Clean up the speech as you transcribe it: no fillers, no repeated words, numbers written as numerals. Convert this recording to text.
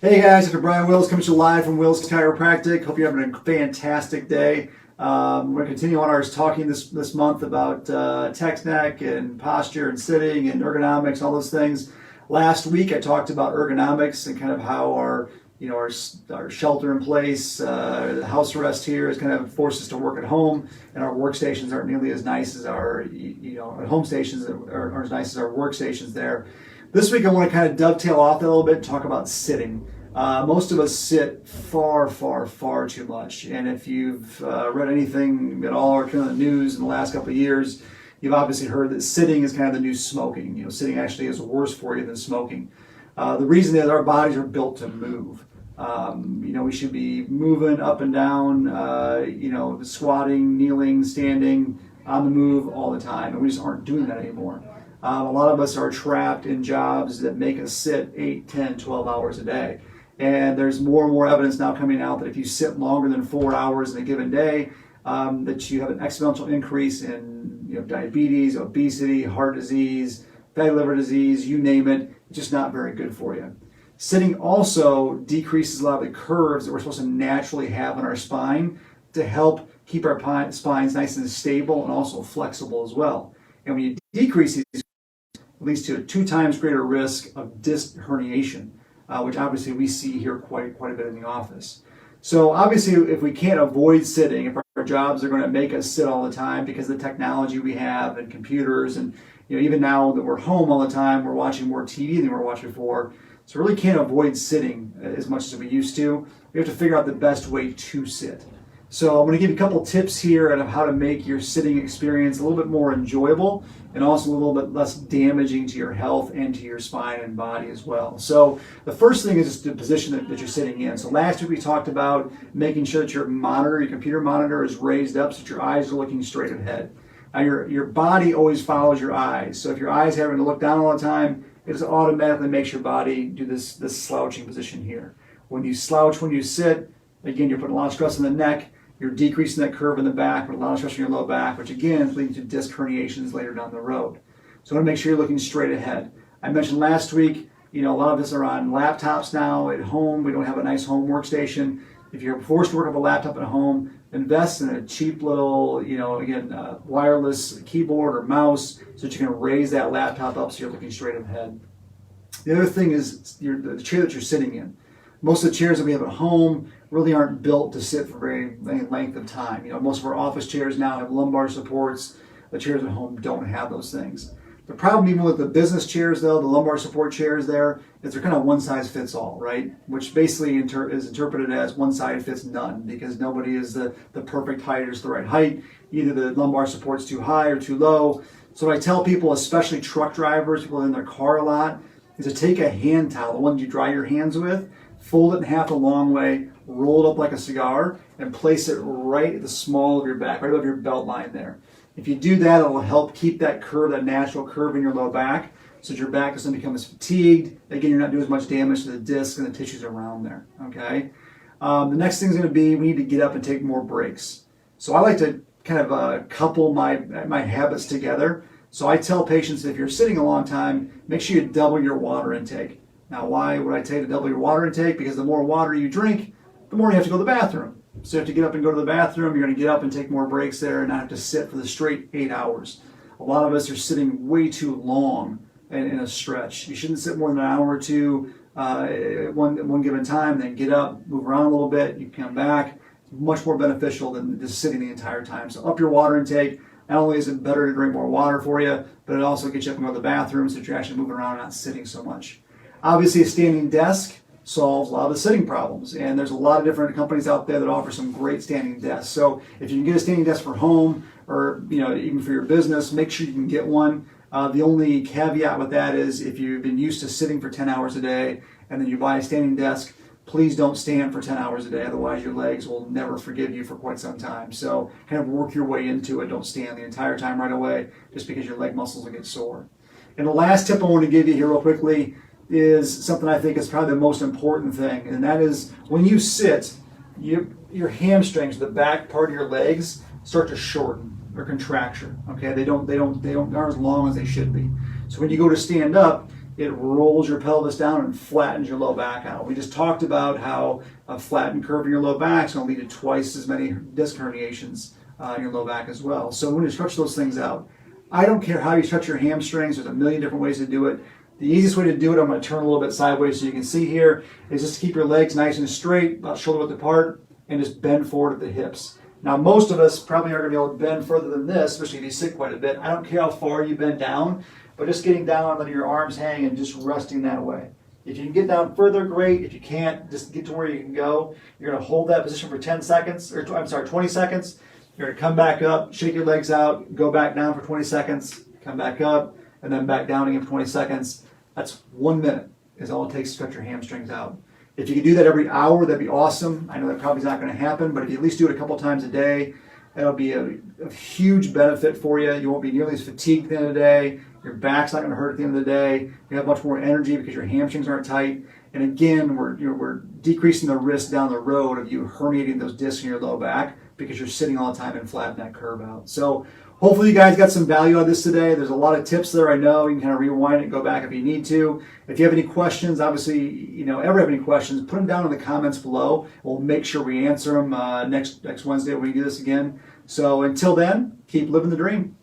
Hey guys, Dr. Bryan Wills coming to you live from Wills Chiropractic. Hope you're having a fantastic day. We're going to continue on our talking this month about tech neck and posture and sitting and ergonomics, all those things. Last week I talked about ergonomics and kind of how our shelter in place, the house arrest here has kind of forced us to work at home, and our workstations aren't nearly as nice as our at home stations aren't as nice as our workstations there. This week I want to kind of dovetail off that a little bit and talk about sitting. Most of us sit far too much, and if you've read anything at all or kind of the news in the last couple of years, you've obviously heard that sitting is kind of the new smoking. Sitting actually is worse for you than smoking. The reason is our bodies are built to move. We should be moving up and down, squatting, kneeling, standing, on the move all the time, and we just aren't doing that anymore. A lot of us are trapped in jobs that make us sit 8, 10, 12 hours a day. And there's more and more evidence now coming out that if you sit longer than 4 hours in a given day, that you have an exponential increase in diabetes, obesity, heart disease, fatty liver disease, you name it. It's just not very good for you. Sitting also decreases a lot of the curves that we're supposed to naturally have in our spine to help keep our spines nice and stable and also flexible as well. And when you decrease these, it leads to a 2 times greater risk of disc herniation, which obviously we see here quite a bit in the office. So obviously, if we can't avoid sitting, if our jobs are going to make us sit all the time because of the technology we have and computers, and even now that we're home all the time, we're watching more TV than we were watching before. So we really can't avoid sitting as much as we used to. We have to figure out the best way to sit. So I'm going to give you a couple tips here on how to make your sitting experience a little bit more enjoyable and also a little bit less damaging to your health and to your spine and body as well. So the first thing is just the position that you're sitting in. So last week we talked about making sure that your computer monitor is raised up so that your eyes are looking straight ahead. Now your body always follows your eyes. So if your eyes having to look down all the time, it just automatically makes your body do this slouching position here. When you slouch, when you sit, again, you're putting a lot of stress on the neck. You're decreasing that curve in the back, with a lot of stress on your low back, which again is leading to disc herniations later down the road. So I want to make sure you're looking straight ahead. I mentioned last week, a lot of us are on laptops now at home. We don't have a nice home workstation. If you're forced to work off a laptop at home, invest in a cheap little, wireless keyboard or mouse so that you can raise that laptop up so you're looking straight ahead. The other thing is the chair that you're sitting in. Most of the chairs that we have at home really aren't built to sit for any length of time. Most of our office chairs now have lumbar supports. The chairs at home don't have those things. The problem even with the business chairs, though, the lumbar support chairs there, is they're kind of one size fits all, right? Which basically is interpreted as one size fits none because nobody is the perfect height or is the right height. Either the lumbar support's too high or too low. So what I tell people, especially truck drivers, people in their car a lot, is to take a hand towel, the one you dry your hands with, fold it in half a long way, roll it up like a cigar, and place it right at the small of your back, right above your belt line there. If you do that, it'll help keep that curve, that natural curve in your low back, so that your back doesn't become as fatigued. Again, you're not doing as much damage to the discs and the tissues around there, okay? The next thing is going to be we need to get up and take more breaks. So I like to kind of couple my habits together. So I tell patients that if you're sitting a long time, make sure you double your water intake. Now, why would I tell you to double your water intake? Because the more water you drink, the more you have to go to the bathroom. So you have to get up and go to the bathroom. You're going to get up and take more breaks there and not have to sit for the straight 8 hours. A lot of us are sitting way too long in a stretch. You shouldn't sit more than an hour or two at one given time, then get up, move around a little bit, you come back. It's much more beneficial than just sitting the entire time. So up your water intake. Not only is it better to drink more water for you, but it also gets you up and go to the bathroom so that you're actually moving around and not sitting so much. Obviously, a standing desk solves a lot of the sitting problems, and there's a lot of different companies out there that offer some great standing desks. So if you can get a standing desk for home or even for your business, make sure you can get one. The only caveat with that is if you've been used to sitting for 10 hours a day and then you buy a standing desk, please don't stand for 10 hours a day. Otherwise, your legs will never forgive you for quite some time. So kind of work your way into it. Don't stand the entire time right away just because your leg muscles will get sore. And the last tip I want to give you here real quickly is something I think is probably the most important thing, and that is when you sit, your hamstrings, the back part of your legs, start to shorten or contracture. Okay, they aren't as long as they should be. So when you go to stand up, it rolls your pelvis down and flattens your low back out. We just talked about how a flattened curve in your low back is going to lead to twice as many disc herniations in your low back as well. So when you stretch those things out, I don't care how you stretch your hamstrings. There's a million different ways to do it. The easiest way to do it, I'm going to turn a little bit sideways so you can see here, is just to keep your legs nice and straight, about shoulder width apart, and just bend forward at the hips. Now, most of us probably aren't going to be able to bend further than this, especially if you sit quite a bit. I don't care how far you bend down, but just getting down, letting your arms hang and just resting that way. If you can get down further, great. If you can't, just get to where you can go. You're going to hold that position for 10 seconds, or 20 seconds. You're going to come back up, shake your legs out, go back down for 20 seconds, come back up, and then back down again for 20 seconds. That's 1 minute is all it takes to stretch your hamstrings out. If you could do that every hour, that'd be awesome. I know that probably is not going to happen, but if you at least do it a couple times a day, that'll be a huge benefit for you. You won't be nearly as fatigued at the end of the day. Your back's not going to hurt at the end of the day. You have much more energy because your hamstrings aren't tight. And again, we're decreasing the risk down the road of you herniating those discs in your low back because you're sitting all the time and flatten that curve out. So hopefully you guys got some value on this today. There's a lot of tips there, I know. You can kind of rewind it and go back if you need to. If you have any questions, obviously, ever have any questions, put them down in the comments below. We'll make sure we answer them next Wednesday when we do this again. So until then, keep living the dream.